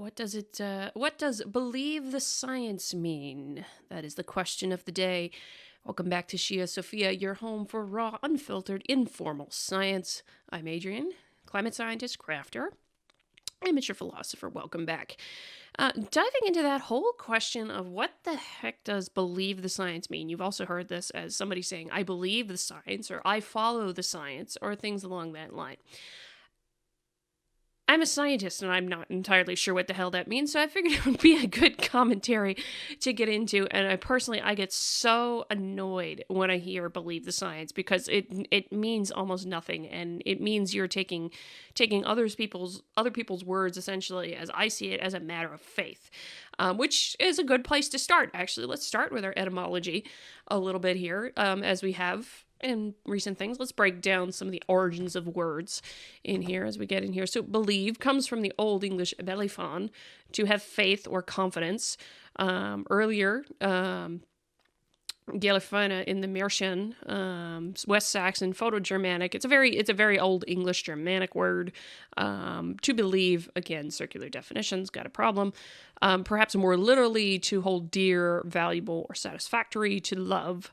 What does believe the science mean? That is the question of the day. Welcome back to ScioSophia, your home for raw, unfiltered, informal science. I'm Adrian, climate scientist, crafter, amateur philosopher. Welcome back. Diving into that whole question of what the heck does believe the science mean? You've also heard this as somebody saying, I believe the science, or I follow the science, or things along that line. I'm a scientist and I'm not entirely sure what the hell that means, so I figured it would be a good commentary to get into. And I get so annoyed when I hear believe the science, because it means almost nothing, and it means you're taking other people's words, essentially, as I see it, as a matter of faith, which is a good place to start. Actually, let's start with our etymology a little bit here, as we have in recent things. Let's break down some of the origins of words in here as we get in here. So believe comes from the Old English belifon, to have faith or confidence. Earlier, Gelifana in the Märchen, West Saxon, Proto-Germanic. It's a very old English Germanic word. To believe, again, circular definitions, got a problem. Perhaps more literally, to hold dear, valuable, or satisfactory, to love.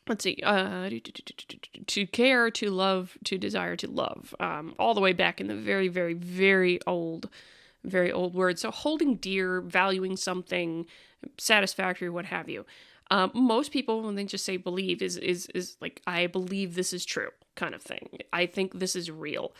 Let's see, to care, to love, to desire, to love, all the way back in the very, very, very old word. So holding dear, valuing something, satisfactory, what have you. Most people, when they just say believe, is like, I believe this is true, kind of thing. I think this is real.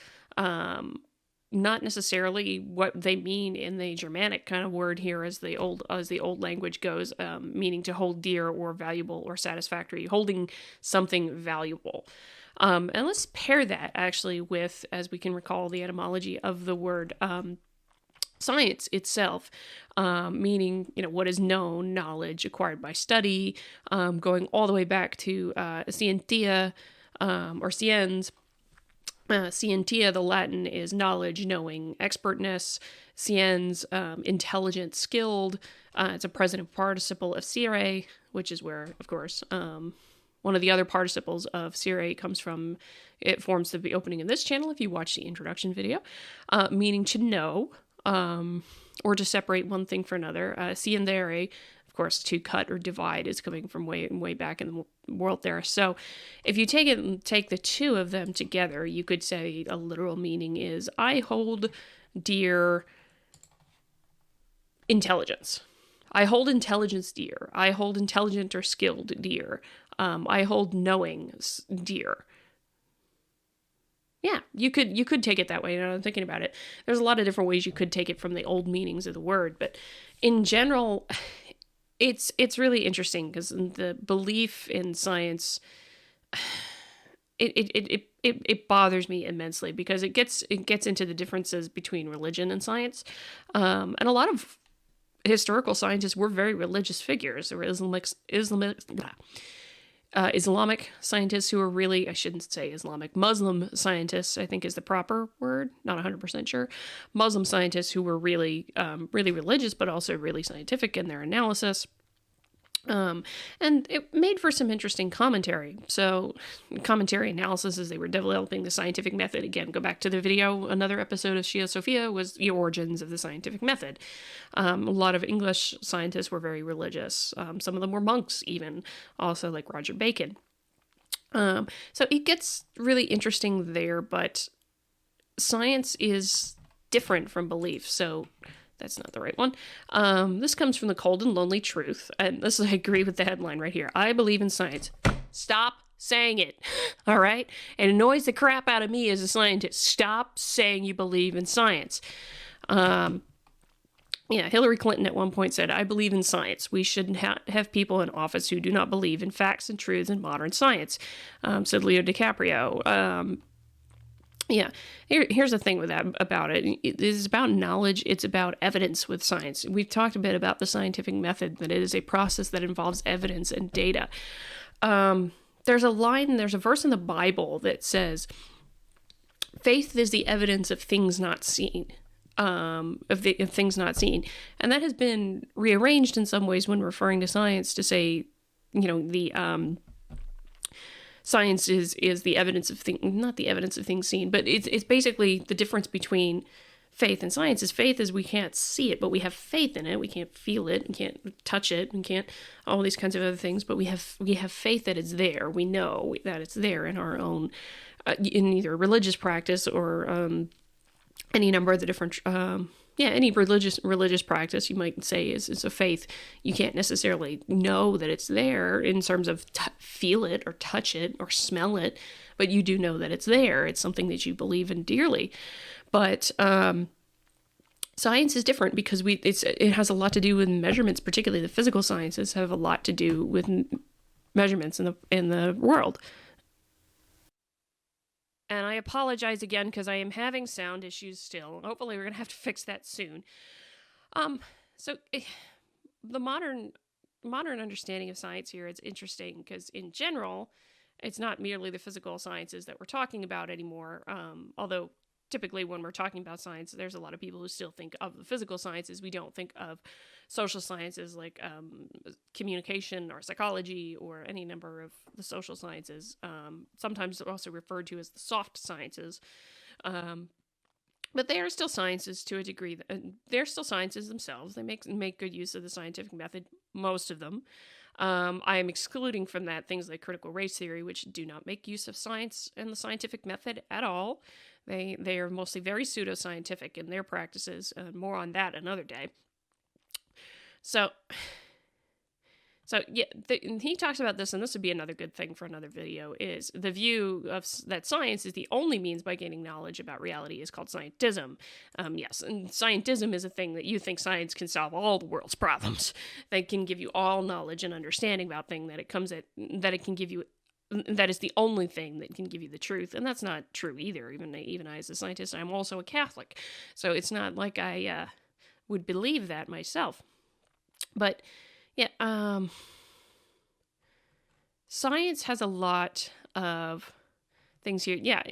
Not necessarily what they mean in the Germanic kind of word here, as the old language goes, meaning to hold dear or valuable or satisfactory, holding something valuable. And let's pair that actually with, as we can recall, the etymology of the word science itself, meaning, what is known, knowledge acquired by study, going all the way back to scientia, or sciens. Scientia, the Latin, is knowledge, knowing, expertness. Sciens, intelligent, skilled. It's a present participle of sire, which is where, of course, one of the other participles of sire comes from. It forms the opening of this channel if you watch the introduction video, meaning to know, or to separate one thing from another. Sciendere, of course, to cut or divide, is coming from way back in the world there. So if you take the two of them together, you could say a literal meaning is, I hold dear intelligence. I hold intelligence dear. I hold intelligent or skilled dear. I hold knowing dear. Yeah, you could take it that way. Now I'm thinking about it, there's a lot of different ways you could take it from the old meanings of the word, but in general, it's really interesting, because the belief in science, it bothers me immensely, because it gets into the differences between religion and science, and a lot of historical scientists were very religious figures. There were Islamic scientists who were really, I shouldn't say Islamic, Muslim scientists, I think is the proper word, not 100% sure. Muslim scientists who were really, really religious, but also really scientific in their analysis. And it made for some interesting commentary. So commentary analysis as they were developing the scientific method. Again, go back to the video. Another episode of ScioSophia was the origins of the scientific method. A lot of English scientists were very religious. Some of them were monks even, also like Roger Bacon. So it gets really interesting there, but science is different from belief. So that's not the right one. This comes from The Cold and Lonely Truth. And I agree with the headline right here. I believe in science. Stop saying it. All right? It annoys the crap out of me as a scientist. Stop saying you believe in science. Hillary Clinton at one point said, I believe in science. We shouldn't have people in office who do not believe in facts and truths in modern science. Said Leo DiCaprio. Here's the thing with that about it. It is about knowledge. It's about evidence with science. We've talked a bit about the scientific method, that it is a process that involves evidence and data. There's a verse in the Bible that says, faith is the evidence of things not seen. Of things not seen. And that has been rearranged in some ways when referring to science to say, science is the evidence of things, not the evidence of things seen, but it's basically the difference between faith in science is faith is we can't see it, but we have faith in it. We can't feel it, we can't touch it, we can't all these kinds of other things, but we have faith that it's there. We know that it's there in our own in either religious practice or any number of the different any religious practice you might say is a faith. You can't necessarily know that it's there in terms of feel it or touch it or smell it, but you do know that it's there. It's something that you believe in dearly. But science is different because it has a lot to do with measurements. Particularly the physical sciences have a lot to do with measurements in the world. And I apologize again because I am having sound issues still. Hopefully we're going to have to fix that soon. The modern understanding of science here is interesting because in general, it's not merely the physical sciences that we're talking about anymore. Although typically when we're talking about science, there's a lot of people who still think of the physical sciences. We don't think of social sciences like communication or psychology or any number of the social sciences. Sometimes they're also referred to as the soft sciences. But they are still sciences to a degree. They're still sciences themselves. They make good use of the scientific method, most of them. I am excluding from that things like critical race theory, which do not make use of science and the scientific method at all. They are mostly very pseudoscientific in their practices. More on that another day. So yeah, he talks about this, and this would be another good thing for another video, is the view of that science is the only means by gaining knowledge about reality is called scientism. Yes, and scientism is a thing that you think science can solve all the world's problems. They can give you all knowledge and understanding about things that it can give you. That is the only thing that can give you the truth, and that's not true either. Even I, as a scientist, I'm also a Catholic, so it's not like I would believe that myself. But yeah, science has a lot of things here. Yeah,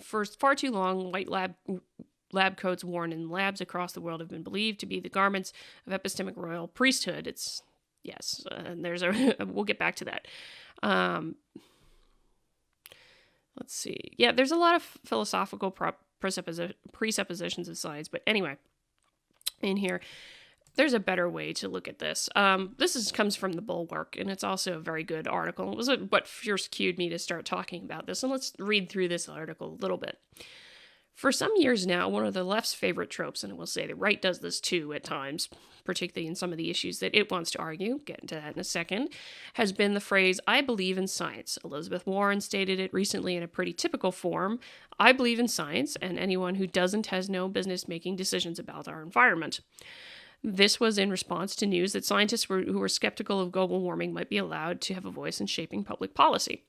for far too long, white lab coats worn in labs across the world have been believed to be the garments of epistemic royal priesthood. And there's we'll get back to that. Let's see. Yeah, there's a lot of philosophical presuppositions of science, but anyway, in here, there's a better way to look at this. This comes from the Bulwark, and it's also a very good article. It was what first cued me to start talking about this, and let's read through this article a little bit. For some years now, one of the left's favorite tropes, and I will say the right does this too at times, particularly in some of the issues that it wants to argue, get into that in a second, has been the phrase, "I believe in science." Elizabeth Warren stated it recently in a pretty typical form, "I believe in science, and anyone who doesn't has no business making decisions about our environment." This was in response to news that scientists who were skeptical of global warming might be allowed to have a voice in shaping public policy.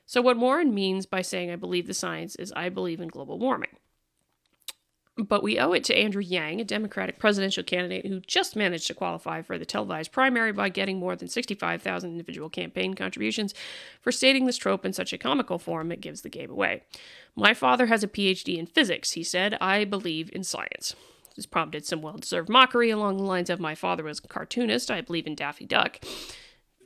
So what Warren means by saying "I believe the science" is "I believe in global warming." But we owe it to Andrew Yang, a Democratic presidential candidate who just managed to qualify for the televised primary by getting more than 65,000 individual campaign contributions, for stating this trope in such a comical form it gives the game away. "My father has a PhD in physics," he said. "I believe in science." This prompted some well-deserved mockery along the lines of, "My father was a cartoonist. I believe in Daffy Duck."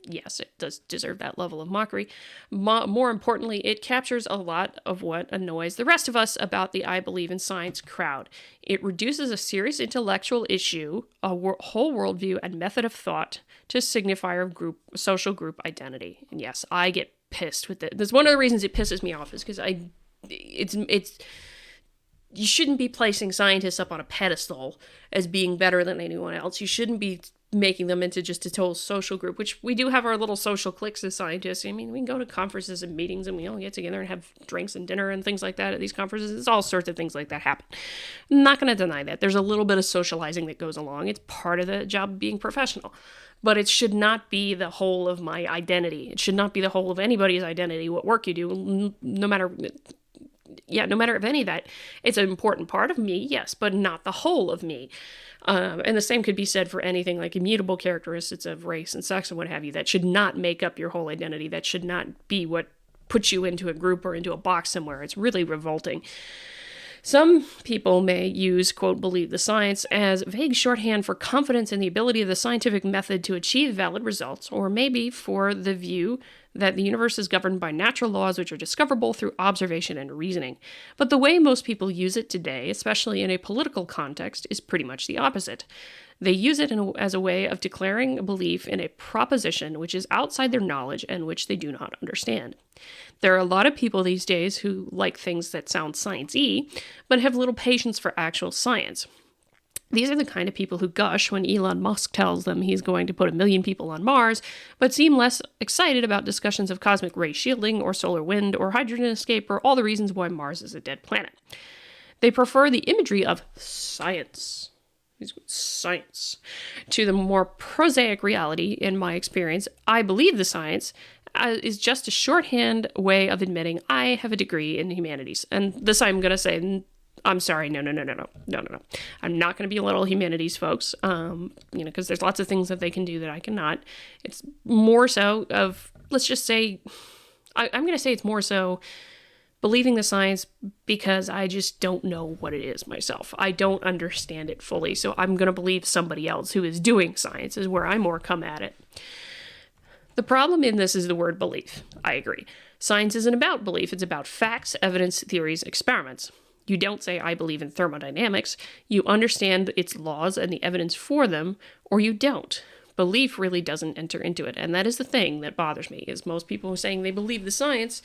Yes, it does deserve that level of mockery. More importantly, it captures a lot of what annoys the rest of us about the "I believe in science" crowd. It reduces a serious intellectual issue, a whole worldview and method of thought, to a signifier of social group identity. And yes, I get pissed with it. That's one of the reasons it pisses me off, is because you shouldn't be placing scientists up on a pedestal as being better than anyone else. You shouldn't be making them into just a total social group, which we do have our little social cliques as scientists. I mean, we can go to conferences and meetings and we all get together and have drinks and dinner and things like that at these conferences. There's all sorts of things like that happen. I'm not going to deny that. There's a little bit of socializing that goes along. It's part of the job of being professional. But it should not be the whole of my identity. It should not be the whole of anybody's identity, what work you do, no matter of any of that. It's an important part of me, yes, but not the whole of me. And the same could be said for anything like immutable characteristics of race and sex and what have you. That should not make up your whole identity. That should not be what puts you into a group or into a box somewhere. It's really revolting. Some people may use, quote, "believe the science" as vague shorthand for confidence in the ability of the scientific method to achieve valid results, or maybe for the view that the universe is governed by natural laws which are discoverable through observation and reasoning. But the way most people use it today, especially in a political context, is pretty much the opposite. They use it as a way of declaring a belief in a proposition which is outside their knowledge and which they do not understand. There are a lot of people these days who like things that sound science-y, but have little patience for actual science. These are the kind of people who gush when Elon Musk tells them he's going to put 1 million people on Mars, but seem less excited about discussions of cosmic ray shielding or solar wind or hydrogen escape or all the reasons why Mars is a dead planet. They prefer the imagery of science to the more prosaic reality. In my experience, I believe the science is just a shorthand way of admitting I have a degree in humanities. And this I'm going to say, I'm sorry, no. I'm not going to belittle humanities folks, because there's lots of things that they can do that I cannot. It's more so of, let's just say, I'm going to say it's more so believing the science because I just don't know what it is myself. I don't understand it fully, so I'm going to believe somebody else who is doing science is where I more come at it. The problem in this is the word belief. I agree. Science isn't about belief. It's about facts, evidence, theories, experiments. You don't say, I believe in thermodynamics. You understand its laws and the evidence for them, or you don't. Belief really doesn't enter into it. And that is the thing that bothers me, is most people are saying they believe the science.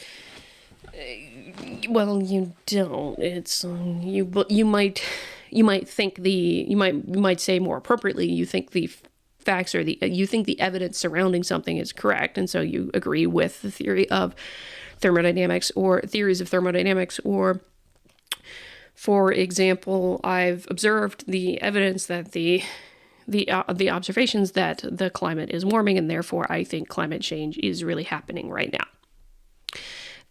Well, you don't. It's, you might say more appropriately, you think the facts or you think the evidence surrounding something is correct. And so you agree with the theory of thermodynamics or theories of thermodynamics, or for example, I've observed the evidence that the observations that the climate is warming, and therefore I think climate change is really happening right now.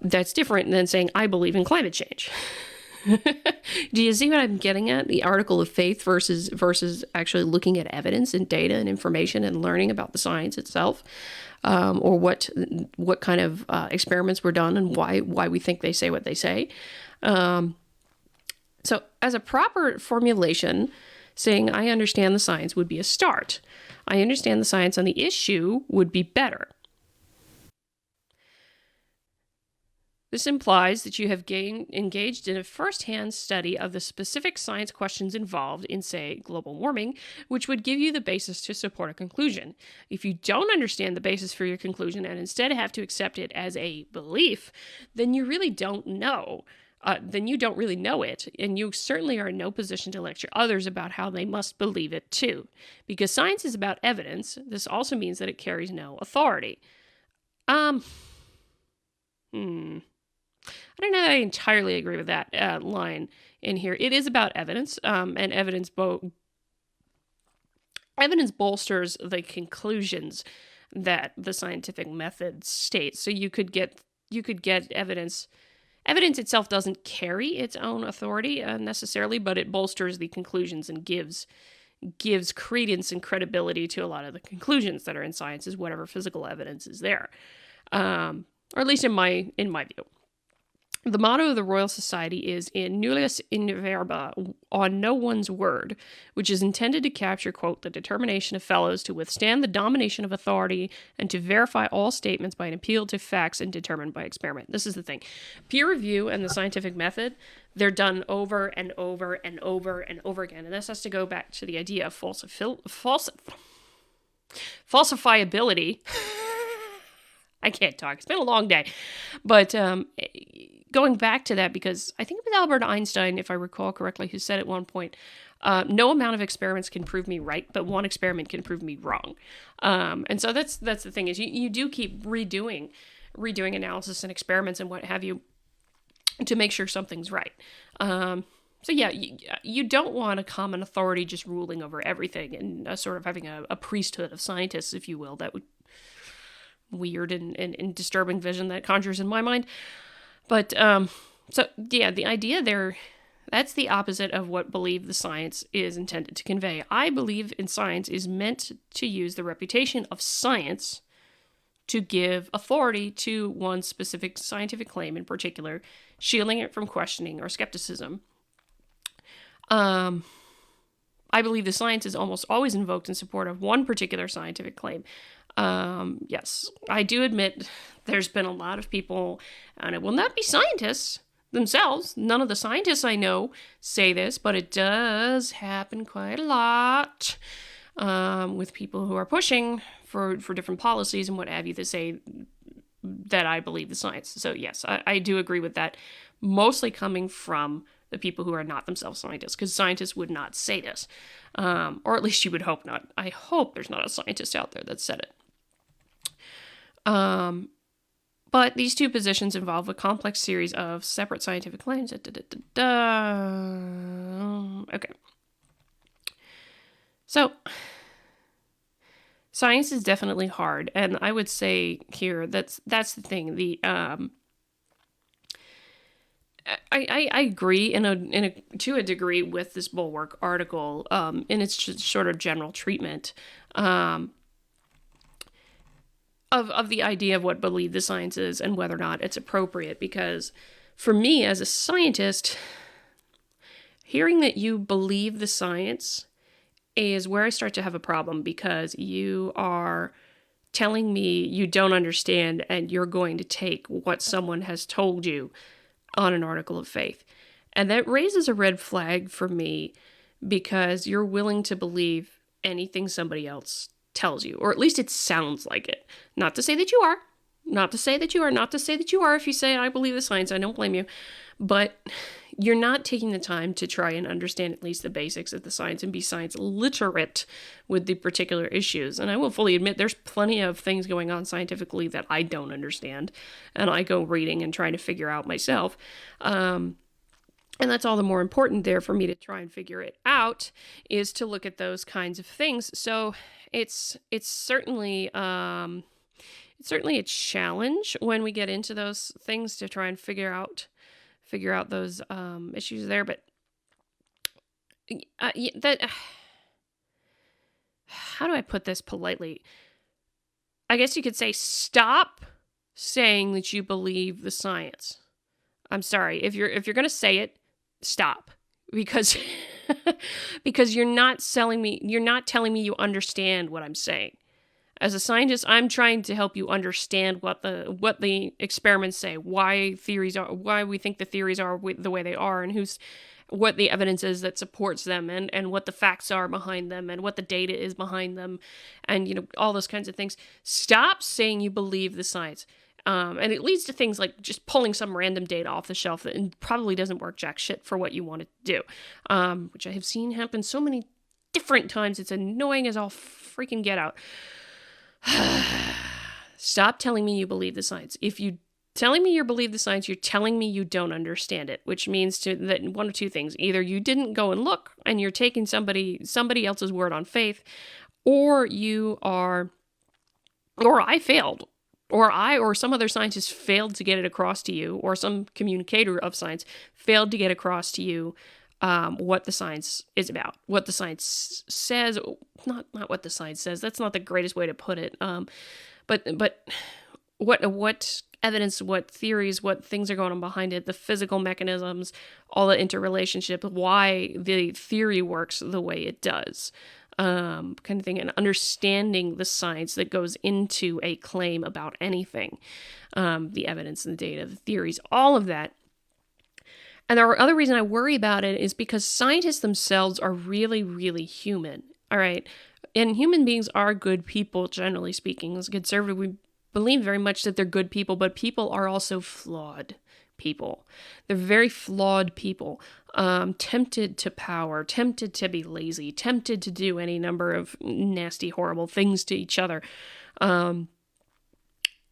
That's different than saying I believe in climate change. Do you see what I'm getting at? The article of faith versus actually looking at evidence and data and information and learning about the science itself, or what kind of experiments were done and why we think they say what they say. So as a proper formulation, saying I understand the science would be a start. I understand the science on the issue would be better. This implies that you have engaged in a first-hand study of the specific science questions involved in, say, global warming, which would give you the basis to support a conclusion. If you don't understand the basis for your conclusion and instead have to accept it as a belief, then you really don't know. Then you don't really know it, and you certainly are in no position to lecture others about how they must believe it too. Because science is about evidence, this also means that it carries no authority. I don't know that I entirely agree with that line in here. It is about evidence, and evidence bolsters the conclusions that the scientific method states. So you could get evidence. Evidence itself doesn't carry its own authority necessarily, but it bolsters the conclusions and gives credence and credibility to a lot of the conclusions that are in science, is whatever physical evidence is there, or at least in my view. The motto of the Royal Society is in nullius in verba, on no one's word, which is intended to capture, quote, the determination of fellows to withstand the domination of authority and to verify all statements by an appeal to facts and determined by experiment. This is the thing. Peer review and the scientific method, they're done over and over and over and over again. And this has to go back to the idea of falsifiability. I can't talk. It's been a long day. But going back to that, because I think it was Albert Einstein, if I recall correctly, who said at one point, no amount of experiments can prove me right, but one experiment can prove me wrong. And so that's the thing, is you do keep redoing analysis and experiments and what have you to make sure something's right. So yeah, you don't want a common authority just ruling over everything and sort of having a priesthood of scientists, if you will. That would weird and disturbing vision that conjures in my mind. But so yeah, the idea there, that's the opposite of what believe the science is intended to convey. I believe in science is meant to use the reputation of science to give authority to one specific scientific claim in particular, shielding it from questioning or skepticism. I believe the science is almost always invoked in support of one particular scientific claim. Yes, I do admit there's been a lot of people, and it will not be scientists themselves. None of the scientists I know say this, but it does happen quite a lot with people who are pushing for different policies and what have you to say that I believe the science. So yes, I do agree with that, mostly coming from the people who are not themselves scientists, because scientists would not say this, or at least you would hope not. I hope there's not a scientist out there that said it. But these two positions involve a complex series of separate scientific claims. Okay. So, science is definitely hard, and I would say here that's the thing. I agree to a degree with this Bulwark article in its sort of general treatment of the idea of what believe the science is and whether or not it's appropriate. Because for me as a scientist, hearing that you believe the science is where I start to have a problem, because you are telling me you don't understand and you're going to take what someone has told you on an article of faith. And that raises a red flag for me, because you're willing to believe anything somebody else tells you, or at least it sounds like it. Not to say that you are, not to say that you are, not to say that you are. If you say, I believe the science, I don't blame you. But you're not taking the time to try and understand at least the basics of the science and be science literate with the particular issues. And I will fully admit there's plenty of things going on scientifically that I don't understand, and I go reading and trying to figure out myself. And that's all the more important there for me to try and figure it out, is to look at those kinds of things. So it's certainly a challenge when we get into those things to try and figure out those issues there. But how do I put this politely? I guess you could say, stop saying that you believe the science. I'm sorry, if you're going to say it, stop, because because you're not telling me you understand what I'm saying. As a scientist, I'm trying to help you understand what the experiments say, why we think the theories are the way they are, and what the evidence is that supports them, and what the facts are behind them, and what the data is behind them, and all those kinds of things. Stop saying you believe the science. And it leads to things like just pulling some random data off the shelf that probably doesn't work jack shit for what you want it to do, which I have seen happen so many different times. It's annoying as all freaking get out. Stop telling me you believe the science. If you telling me you believe the science, you're telling me you don't understand it, which means that one of two things: either you didn't go and look and you're taking somebody else's word on faith, or I failed, or some other scientist failed to get it across to you, or some communicator of science failed to get across to you what the science is about, what the science says. Not what the science says. That's not the greatest way to put it. But what evidence, what theories, what things are going on behind it, the physical mechanisms, all the interrelationship, why the theory works the way it does, kind of thing, and understanding the science that goes into a claim about anything, the evidence and the data, the theories, all of that. And the other reason I worry about it is because scientists themselves are really, really human. All right. And human beings are good people, generally speaking. As a conservative, we believe very much that they're good people, but people are also flawed people. They're very flawed people, tempted to power, tempted to be lazy, tempted to do any number of nasty, horrible things to each other. And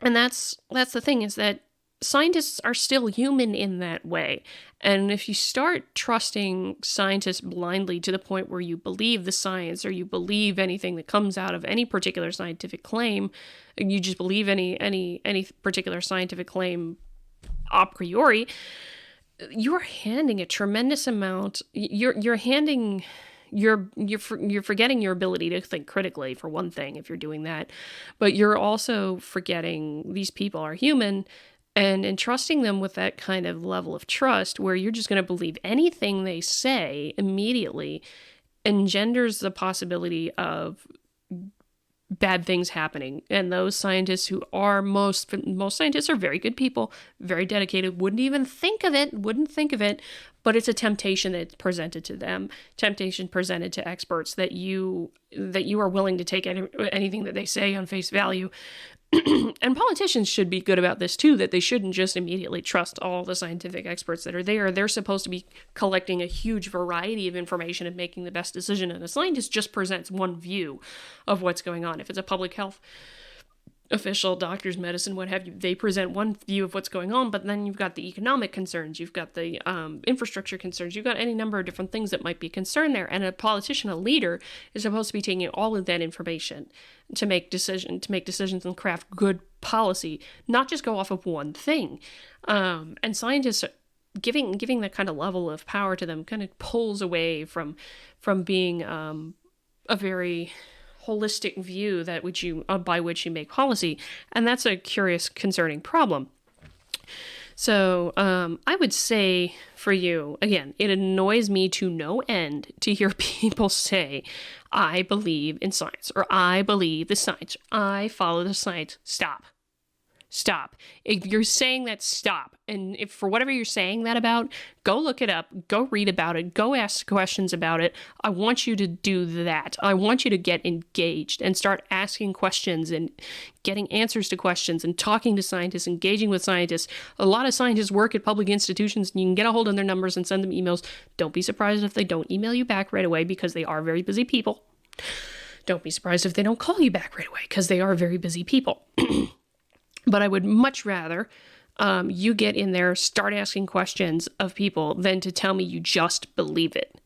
that's the thing, is that scientists are still human in that way. And if you start trusting scientists blindly to the point where you believe the science, or you believe anything that comes out of any particular scientific claim, you just believe any particular scientific claim a priori, you're handing a tremendous amount. You're handing. You're forgetting your ability to think critically, for one thing, if you're doing that. But you're also forgetting these people are human. And entrusting them with that kind of level of trust, where you're just going to believe anything they say immediately, engenders the possibility of bad things happening. And those scientists who are most scientists are very good people, very dedicated, wouldn't think of it, but it's a temptation that's presented to them, temptation presented to experts that you are willing to take anything that they say on face value. And politicians should be good about this too, that they shouldn't just immediately trust all the scientific experts that are there. They're supposed to be collecting a huge variety of information and making the best decision. And a scientist just presents one view of what's going on. If it's a public health official, doctors, medicine, what have you, they present one view of what's going on, but then you've got the economic concerns, you've got the infrastructure concerns, you've got any number of different things that might be concerned there. And a politician, a leader, is supposed to be taking all of that information to make decisions and craft good policy, not just go off of one thing. And scientists giving that kind of level of power to them kind of pulls away from being a very holistic view by which you make policy, and that's a curious, concerning problem. So I would say for you, again, it annoys me to no end to hear people say, I believe in science, or I believe the science, or I follow the science. Stop. If you're saying that, stop. And if for whatever you're saying that about, go look it up, go read about it, go ask questions about it. I want you to do that. I want you to get engaged and start asking questions and getting answers to questions and talking to scientists, engaging with scientists. A lot of scientists work at public institutions, and you can get a hold of their numbers and send them emails. Don't be surprised if they don't email you back right away, because they are very busy people. Don't be surprised if they don't call you back right away, because they are very busy people. But I would much rather you get in there, start asking questions of people, than to tell me you just believe it.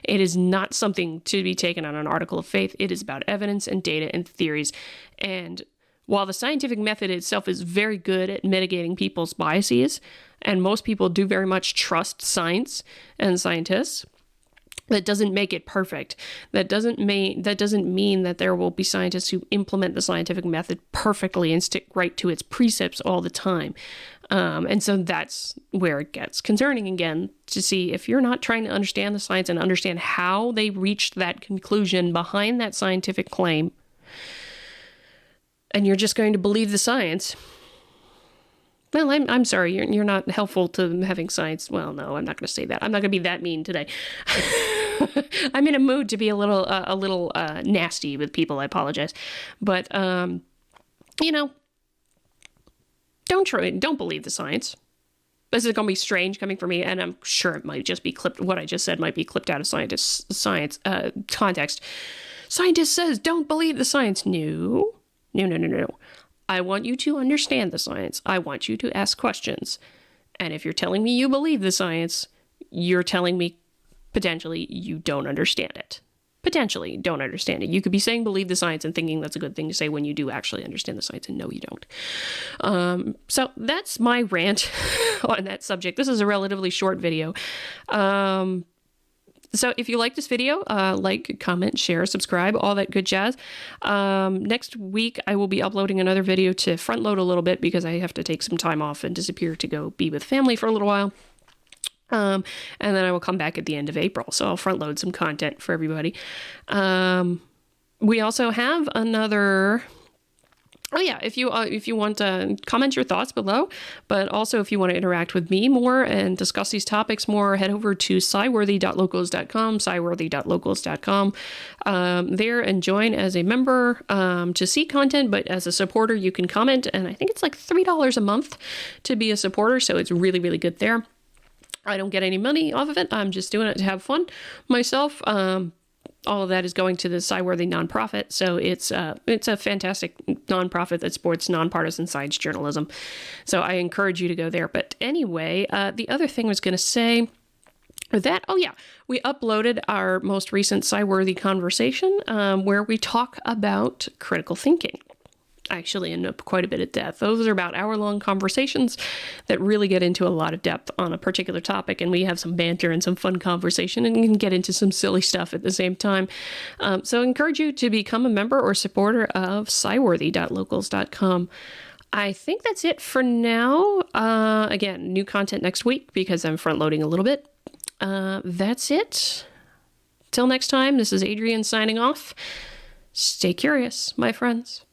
It is not something to be taken on an article of faith. It is about evidence and data and theories. And while the scientific method itself is very good at mitigating people's biases, and most people do very much trust science and scientists, that doesn't make it perfect. That doesn't mean that there will be scientists who implement the scientific method perfectly and stick right to its precepts all the time. And so that's where it gets concerning again, to see if you're not trying to understand the science and understand how they reached that conclusion behind that scientific claim, and you're just going to believe the science. Well, I'm sorry, you're not helpful to having science. Well, no, I'm not going to say that. I'm not going to be that mean today. I'm in a mood to be a little nasty with people. I apologize, but don't believe the science. This is going to be strange coming from me, and I'm sure it might just be clipped. What I just said might be clipped out of science context. Scientist says, don't believe the science. No. I want you to understand the science. I want you to ask questions. And if you're telling me you believe the science, you're telling me potentially you don't understand it. Potentially don't understand it. You could be saying believe the science and thinking that's a good thing to say when you do actually understand the science, and no, you don't. So that's my rant on that subject. This is a relatively short video. So if you like this video, like, comment, share, subscribe, all that good jazz. Next week, I will be uploading another video to front load a little bit, because I have to take some time off and disappear to go be with family for a little while. And then I will come back at the end of April. So I'll front load some content for everybody. We also have another... Oh yeah, if you want to comment your thoughts below, but also if you want to interact with me more and discuss these topics more, head over to sciworthy.locals.com, there, and join as a member to see content, but as a supporter you can comment, and I think it's like $3 a month to be a supporter, so it's really, really good there. I don't get any money off of it, I'm just doing it to have fun myself. All of that is going to the SciWorthy nonprofit, so it's a fantastic nonprofit that supports nonpartisan science journalism. So I encourage you to go there. But anyway, the other thing I was going to say that, we uploaded our most recent SciWorthy conversation where we talk about critical thinking. Actually in quite a bit of depth. Those are about hour-long conversations that really get into a lot of depth on a particular topic, and we have some banter and some fun conversation, and can get into some silly stuff at the same time. So I encourage you to become a member or supporter of sciworthy.locals.com. I think that's it for now. Again, new content next week because I'm front-loading a little bit. That's it. Till next time, this is Adrienne signing off. Stay curious, my friends.